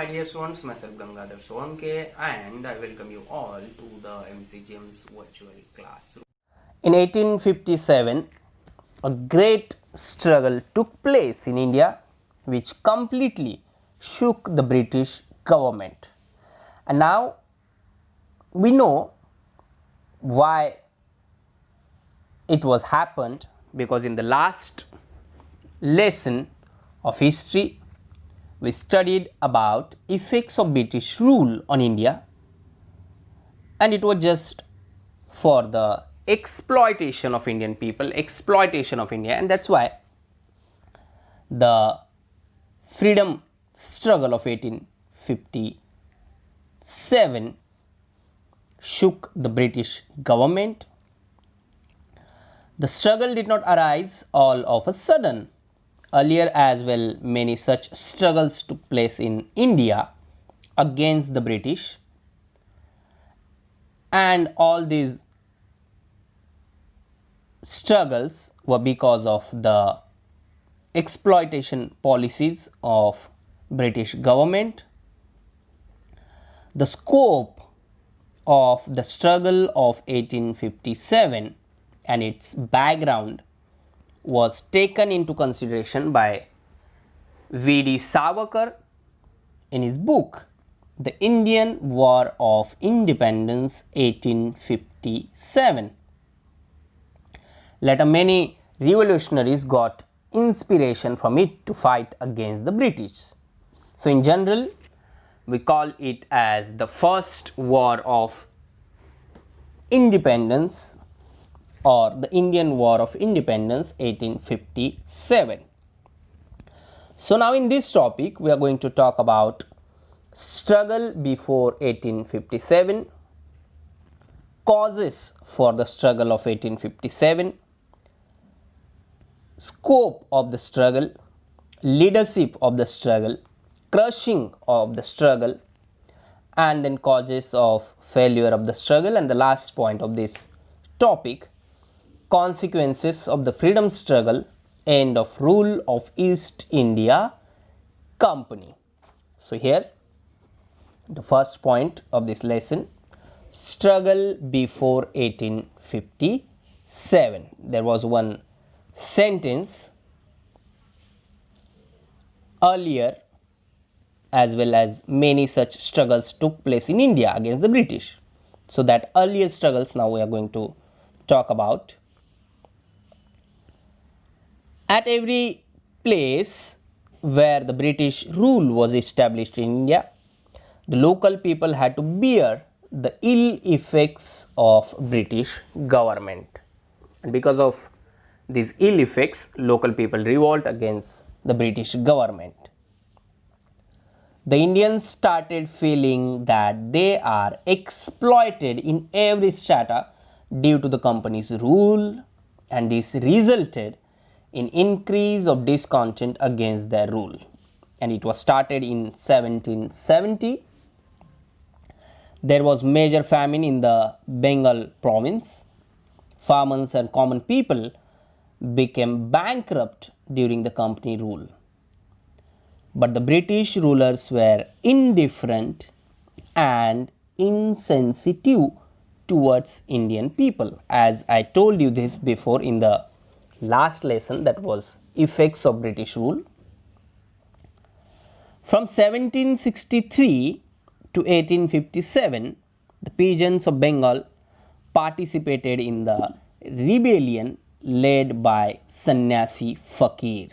dear students, myself Gangadhar Solanke, and I welcome you all to the MCGM's virtual classroom. In 1857, a great struggle took place in India which completely shook the British government. And now we know why it was happened, because in the last lesson of history we studied about effects of British rule on India, and it was just for the exploitation of Indian people, exploitation of India, and that's why the freedom struggle of 1857 shook the British government. The struggle did not arise all of a sudden. Earlier as well, many such struggles took place in India against the British, and all these struggles were because of the exploitation policies of British government. The scope of the struggle of 1857 and its background was taken into consideration by V.D. Savarkar in his book The Indian War of Independence 1857. Later many revolutionaries got inspiration from it to fight against the British. So in general we call it as the first war of independence, or the Indian War of Independence 1857. So now in this topic we are going to talk about struggle before 1857, causes for the struggle of 1857, scope of the struggle, leadership of the struggle, crushing of the struggle, and then causes of failure of the struggle, and the last point of this topic, consequences of the freedom struggle, end of rule of East India Company. So here the first point of this lesson, struggle before 1857. There was one sentence earlier as well as many such struggles took place in India against the British. So that earlier struggles now we are going to talk about. At every place where the British rule was established in India, the local people had to bear the ill effects of British government. And because of these ill effects, local people revolt against the British government. The Indians started feeling that they are exploited in every strata due to the company's rule, and this resulted in increase of discontent against their rule, and it was started in 1770. There was major famine in the Bengal province. Farmers and common people became bankrupt during the company rule. But the British rulers were indifferent and insensitive towards Indian people. As I told you this before in the last lesson, that was effects of British rule. From 1763 to 1857, the peasants of Bengal participated in the rebellion led by Sannyasi Fakir.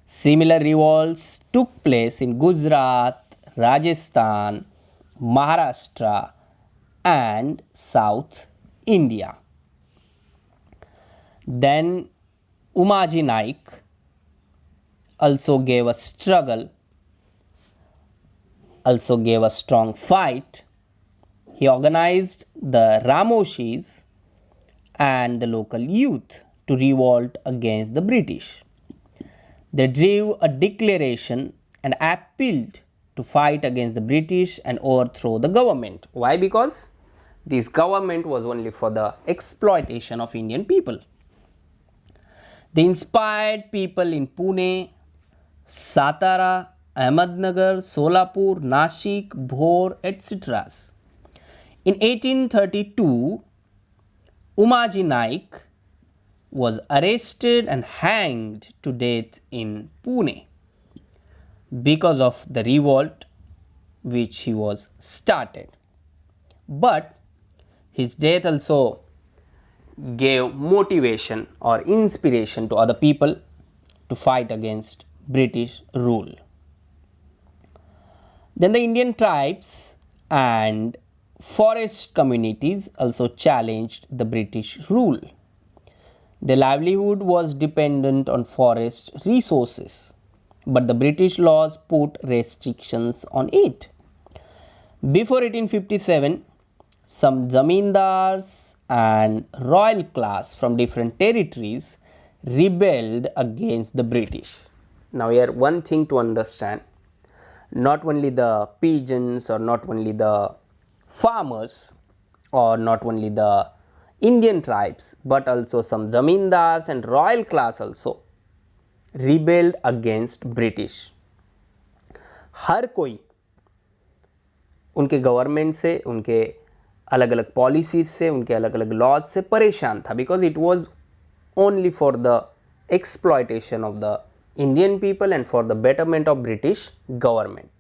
Similar revolts took place in Gujarat, Rajasthan, Maharashtra, and South India. Then Umaji Naik also gave a struggle, also gave a strong fight. He organized the Ramoshis and the local youth to revolt against the British. They drew a declaration and appealed to fight against the British and overthrow the government. Why? Because this government was only for the exploitation of Indian people. They inspired people in Pune, Satara Ahmednagar, Solapur, Nashik, Bhor, etc. In 1832, Umaji Naik was arrested and hanged to death in Pune because of the revolt which he was started. But his death also gave motivation or inspiration to other people to fight against British rule. Then the Indian tribes and forest communities also challenged the British rule. Their livelihood was dependent on forest resources, but the British laws put restrictions on it. Before 1857, some zamindars and royal class from different territories rebelled against the British. Now here one thing to understand, not only the peasants or not only the farmers or not only the Indian tribes, but also some zamindars and royal class also rebelled against British. हर कोई उनके government से, उनके अलग अलग policies से, उनके अलग अलग लॉज से परेशान था, because it was only for the exploitation of the Indian people and for the betterment of British government.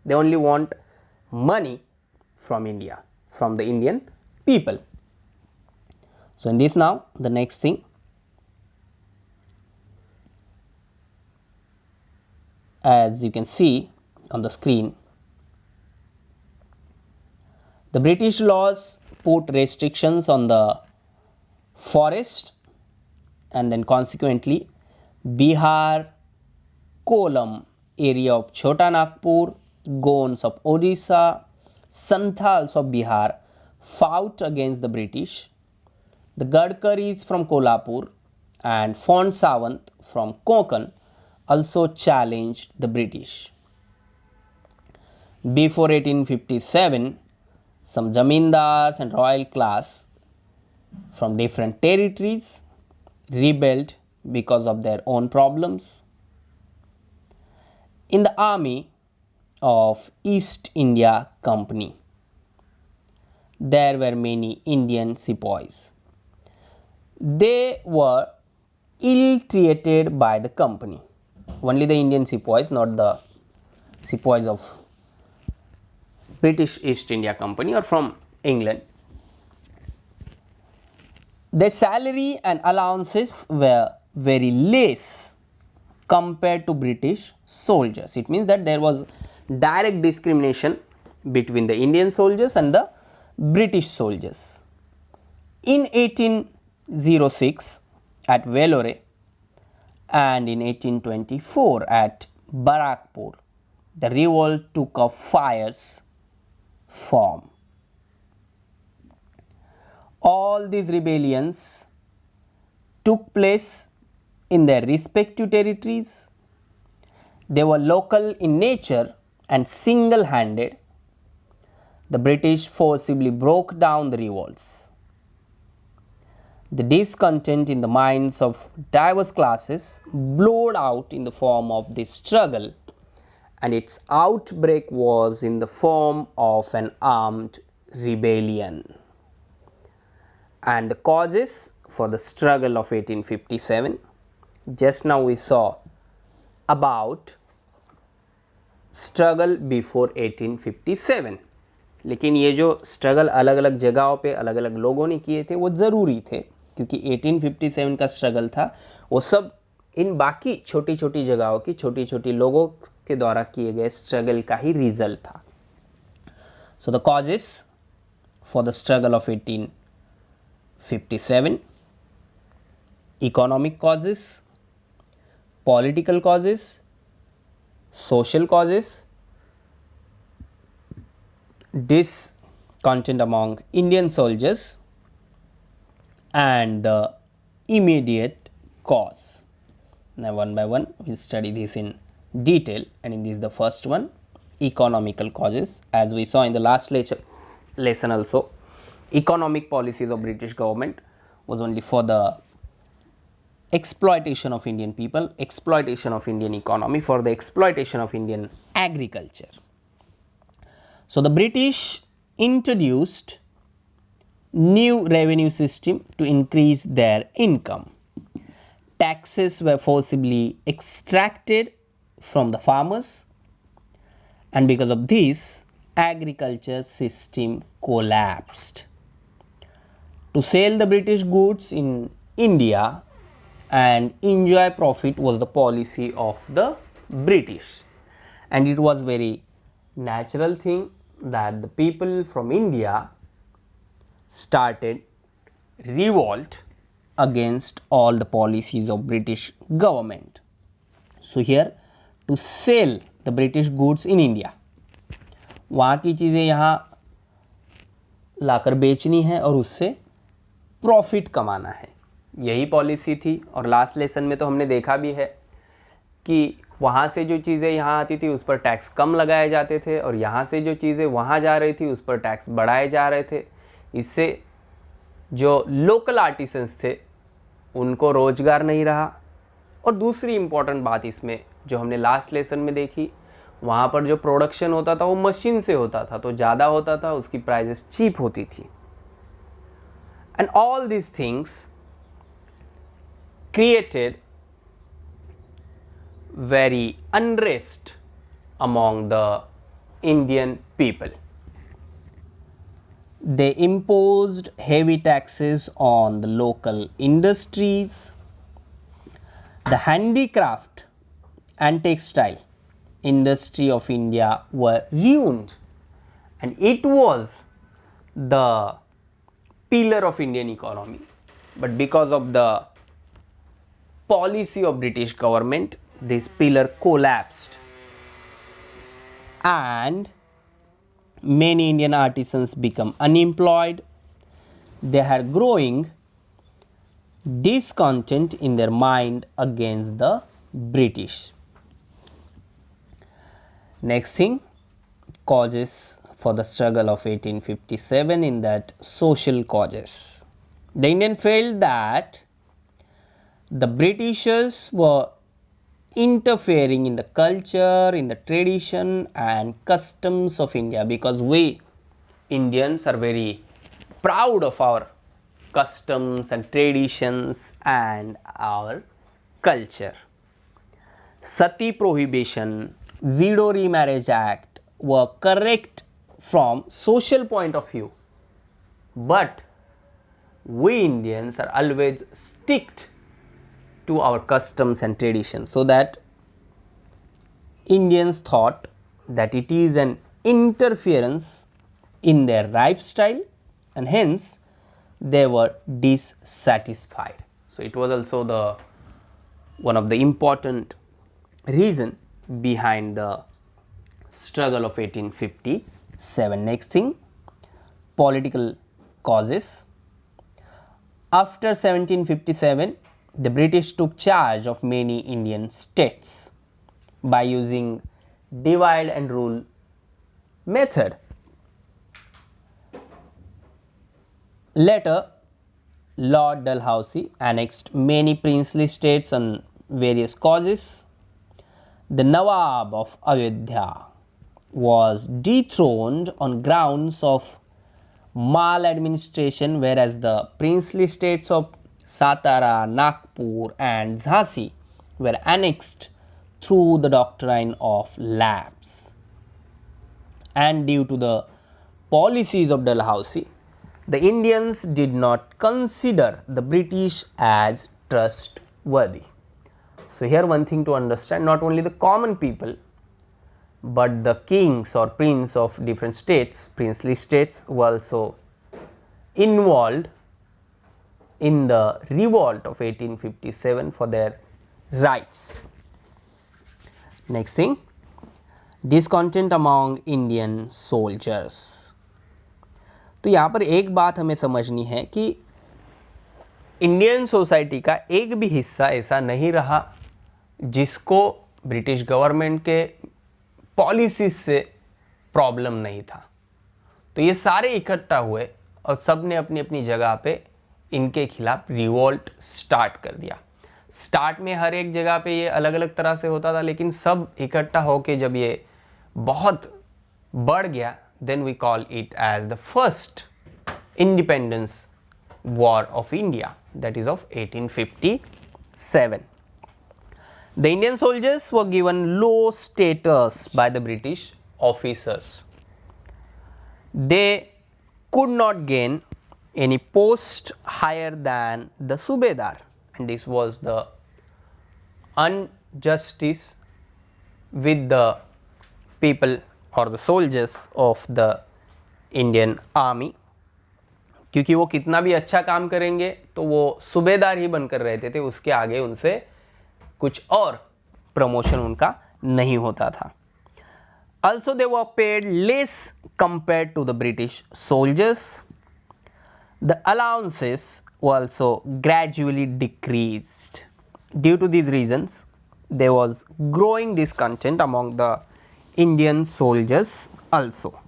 They only want money from India, from the Indian people. So in this now, the next thing, as you can see on the screen, the British laws put restrictions on the forest, and then consequently Bihar, Kolam area of Chota Nagpur, Gons of Odisha, Santals of Bihar fought against the British. The Gadkaris from Kolhapur and Font Savant from Konkan also challenged the British. Before 1857, some zamindars and royal class from different territories rebelled because of their own problems. In the army of East India Company, there were many Indian sepoys. They were ill treated by the company. Only the Indian sepoys, not the sepoys of British East India Company or from England. Their salary and allowances were very less compared to British soldiers. It means that there was direct discrimination between the Indian soldiers and the British soldiers. In 1806 at Vellore and in 1824 at Barakpur, the revolt took a fierce form. All these rebellions took place in their respective territories. They were local in nature and single-handed. The British forcibly broke down the revolts. The discontent in the minds of diverse classes blowed out in the form of this struggle, and its outbreak was in the form of an armed rebellion. And the causes for the struggle of 1857, just now we saw about struggle before 1857, लेकिन ये जो struggle अलग अलग जगहों पे अलग अलग लोगों ने किए थे वो ज़रूरी थे, क्योंकि 1857 का स्ट्रगल था वो सब इन बाकी छोटी छोटी जगहों की छोटी छोटी लोगों के द्वारा किए गए स्ट्रगल का ही रिजल्ट था. So the causes for the struggle of 1857: economic causes, political causes, social causes, discontent among Indian soldiers, and the immediate cause. Now one by one we will study this in detail, and in this the first one, economical causes. As we saw in the last lesson also, economic policies of British government was only for the exploitation of Indian people, exploitation of Indian economy, for the exploitation of Indian agriculture. So the British introduced new revenue system to increase their income. Taxes were forcibly extracted from the farmers, and because of this, agriculture system collapsed. To sell the British goods in India and enjoy profit was the policy of the British, and it was very natural thing that the people from India started revolt against all the policies of British government. So here, to sell the British goods in India, वहाँ की चीज़ें यहाँ लाकर बेचनी है और उससे profit कमाना है, यही पॉलिसी थी। और लास्ट लेसन में तो हमने देखा भी है कि वहाँ से जो चीज़ें यहाँ आती थी उस पर टैक्स कम लगाए जाते थे, और यहाँ से जो चीज़ें वहाँ जा रही थी उस पर टैक्स बढ़ाए जा रहे थे। इससे जो लोकल आर्टिसंस थे उनको रोज़गार नहीं रहा। और दूसरी इम्पॉर्टेंट बात इसमें जो हमने लास्ट लेसन में देखी, वहाँ पर जो प्रोडक्शन होता था वो मशीन से होता था, तो ज़्यादा होता था, उसकी प्राइजेस चीप होती थी। And all this things created very unrest among the Indian people. They imposed heavy taxes on the local industries. The handicraft and textile industry of India were ruined, and it was the pillar of Indian economy. But because of the policy of British government, this pillar collapsed, and many Indian artisans become unemployed. They had growing discontent in their mind against the British. Next thing, causes for the struggle of 1857, in that social causes. The Indian felt that the Britishers were interfering in the culture, in the tradition and customs of India, because we Indians are very proud of our customs and traditions and our culture. Sati prohibition, widow remarriage act were correct from social point of view, but we Indians are always sticked to our customs and traditions, so that Indians thought that it is an interference in their lifestyle, and hence they were dissatisfied. So it was also the one of the important reason behind the struggle of 1857. Next thing, political causes. After 1757, the British took charge of many Indian states by using divide and rule method. Later, Lord Dalhousie annexed many princely states on various causes. The Nawab of Ayodhya was dethroned on grounds of maladministration, whereas the princely states of Satara, Nagpur and Jhansi were annexed through the doctrine of lapse. And due to the policies of Dalhousie, the Indians did not consider the British as trustworthy. So here one thing to understand, not only the common people, but the kings or prince of different states, princely states, were also involved in the revolt of 1857 for their rights. Next thing, discontent among Indian soldiers. तो यहाँ पर एक बात हमें समझनी है कि Indian society का एक भी हिस्सा ऐसा नहीं रहा जिसको ब्रिटिश गवर्नमेंट के पॉलिसीज से प्रॉब्लम नहीं था। तो ये सारे इकट्ठा हुए और सब ने अपनी अपनी जगह पे इनके खिलाफ रिवोल्ट स्टार्ट कर दिया। स्टार्ट में हर एक जगह पे ये अलग अलग तरह से होता था, लेकिन सब इकट्ठा होके जब ये बहुत बढ़ गया, then we call it as the first independence war of India, that is of 1857. The Indian soldiers were given low status by the British officers. They could not gain any post higher than the Subedar, and this was the injustice with the people or the soldiers of the Indian army. क्योंकि वो कितना भी अच्छा काम करेंगे तो वो सूबेदार ही बनकर रहते थे, उसके आगे उनसे कुछ और प्रमोशन उनका नहीं होता था. Also they were paid less compared to the British soldiers. The allowances were also gradually decreased. Due to these reasons, there was growing discontent among the Indian soldiers also.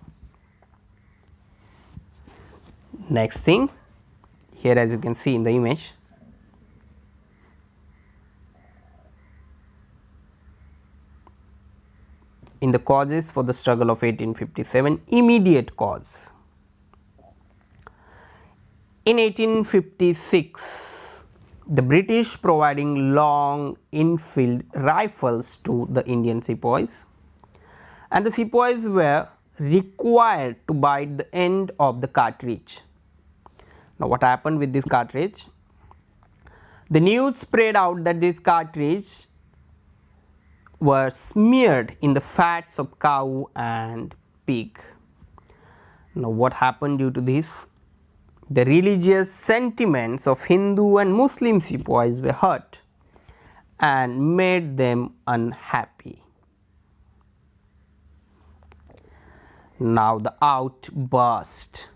Next thing, here as you can see in the image, in the causes for the struggle of 1857, immediate cause. In 1856, the British providing long infield rifles to the Indian sepoys, and the sepoys were required to bite the end of the cartridge. Now, what happened with this cartridge? The news spread out that this cartridge were smeared in the fats of cow and pig. Now, what happened due to this? The religious sentiments of Hindu and Muslim sepoys were hurt and made them unhappy. Now, the outburst.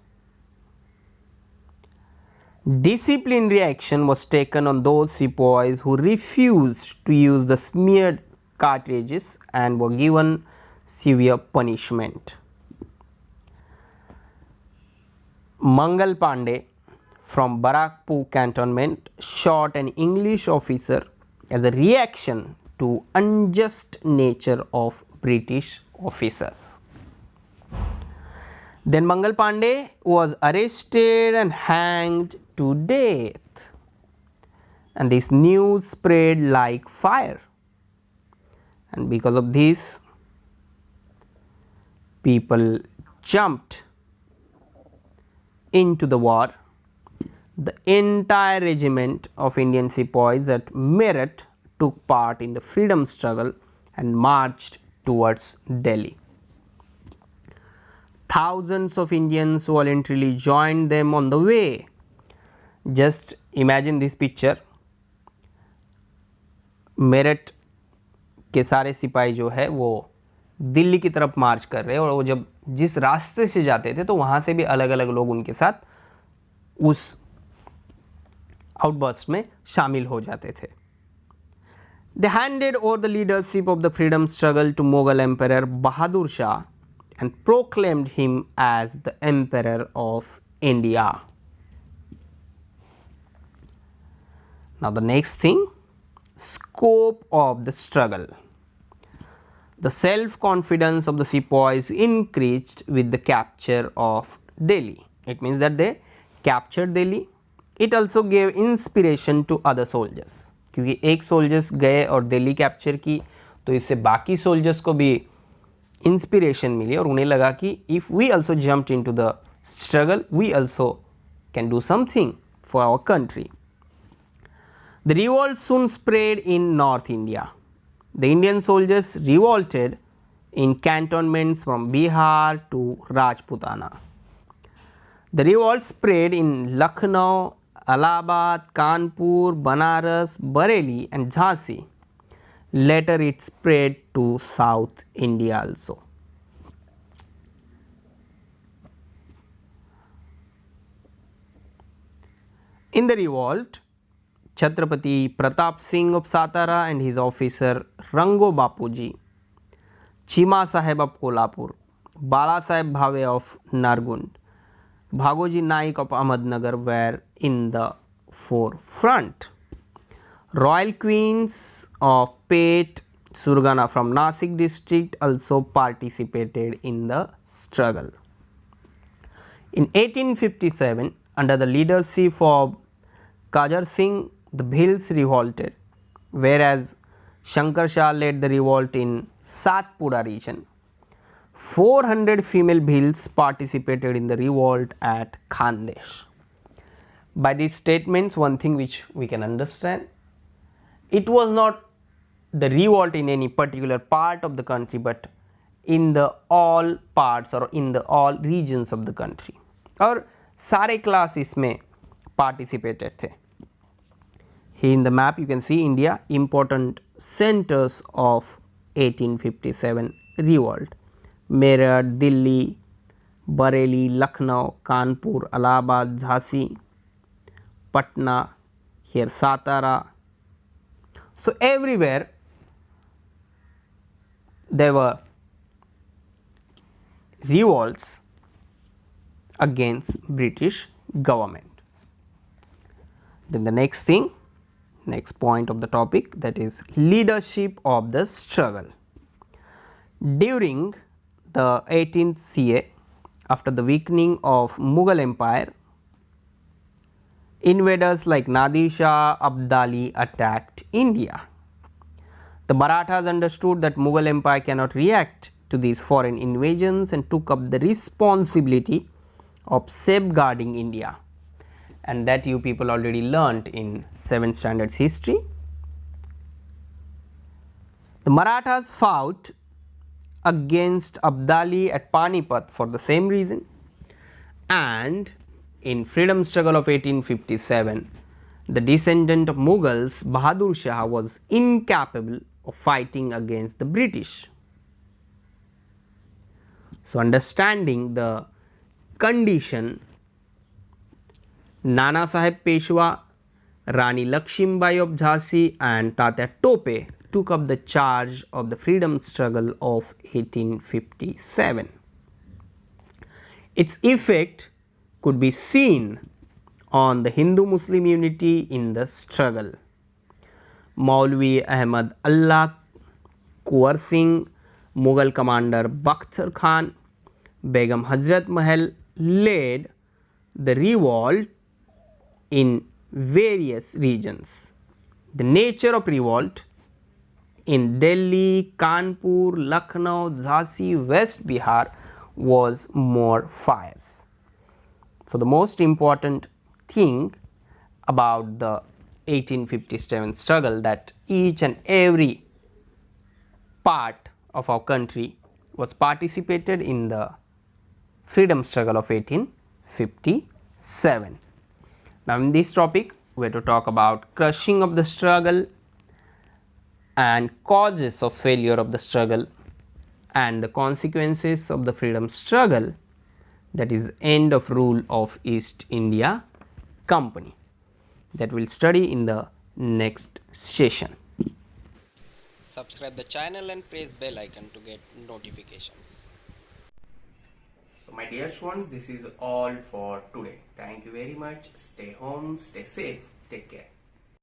Disciplinary action was taken on those sepoys who refused to use the smeared cartridges and were given severe punishment. Mangal Pandey from Barakpur cantonment shot an English officer as a reaction to unjust nature of British officers. Then Mangal Pandey was arrested and hanged to death, and this news spread like fire, and because of this people jumped into the war. The entire regiment of Indian sepoys at Meerut took part in the freedom struggle and marched towards Delhi. Thousands of Indians voluntarily joined them on the way. Just imagine this picture. Meerut के सारे सिपाही जो है वो दिल्ली की तरफ मार्च कर रहे हैं, और वो जब जिस रास्ते से जाते थे तो वहाँ से भी अलग अलग लोग उनके साथ उस आउटबर्स्ट में शामिल हो जाते थे. They handed over the leadership of the freedom struggle to Mughal Emperor Bahadur Shah and proclaimed him as the Emperor of India. Now the next thing, scope of the struggle. The self-confidence of the sepoys increased with the capture of Delhi. It means that they captured Delhi. It also gave inspiration to other soldiers. क्योंकि एक soldiers गए और Delhi capture की तो इससे बाकी soldiers को भी इंस्पिरेशन मिली और उन्हें लगा कि if we also jumped into the struggle we also can do something for our country. The revolt soon spread in North India. The Indian soldiers revolted in cantonments from Bihar to Rajputana. The revolt spread in Lucknow, Allahabad, Kanpur, Banaras, Bareilly and Jhansi. Later it spread to South India also. In the revolt, Chhatrapati Pratap Singh of Satara and his officer Rango Bapuji, Chima Saheb of Kolhapur, Bala Saheb Bhave of Nargund, Bhagoji Naik of Ahmednagar were in the forefront. Royal Queens of Pate Surgana from Nasik district also participated in the struggle. In 1857, under the leadership of Kajar Singh, the Bhils revolted, whereas Shankar Shah led the revolt in Satpura region. 400 female Bhils participated in the revolt at Khandesh. By these statements, one thing which we can understand, it was not the revolt in any particular part of the country, but in the all parts or in the all regions of the country, और सारे class इसमें participated थे. Here in the map you can see India important centers of 1857 revolt: Meerut, Delhi, Bareilly, Lucknow, Kanpur, Allahabad, Jhansi, Patna, here Satara. So everywhere there were revolts against British government. Then the next thing, next point of the topic, that is leadership of the struggle. During the 18th CA, after the weakening of Mughal Empire, invaders like Nadir Shah Abdali attacked India. The Marathas understood that Mughal Empire cannot react to these foreign invasions and took up the responsibility of safeguarding India, and that you people already learnt in 7th standards history. The Marathas fought against Abdali at Panipat for the same reason, and in freedom struggle of 1857, the descendant of Mughals Bahadur Shah was incapable of fighting against the British. So, understanding the condition, Nana Sahib Peshwa, Rani Lakshmibai of Jhansi and Tatya Tope took up the charge of the freedom struggle of 1857. Its effect could be seen on the Hindu-Muslim unity in the struggle. Maulvi Ahmad Allah, Kuwar Singh, Mughal commander Bakhtar Khan, Begum Hazrat Mahal led the revolt in various regions. The nature of revolt in Delhi, Kanpur, Lucknow, Jhansi, West Bihar was more fierce. So, the most important thing about the 1857 struggle, that each and every part of our country was participated in the freedom struggle of 1857. Now, in this topic we are to talk about crushing of the struggle and causes of failure of the struggle and the consequences of the freedom struggle, that is end of rule of East India Company, that we will study in the next session. Subscribe the channel and press bell icon to get notifications. So my dear ones, this is all for today. Thank you very much. Stay home, stay safe, take care.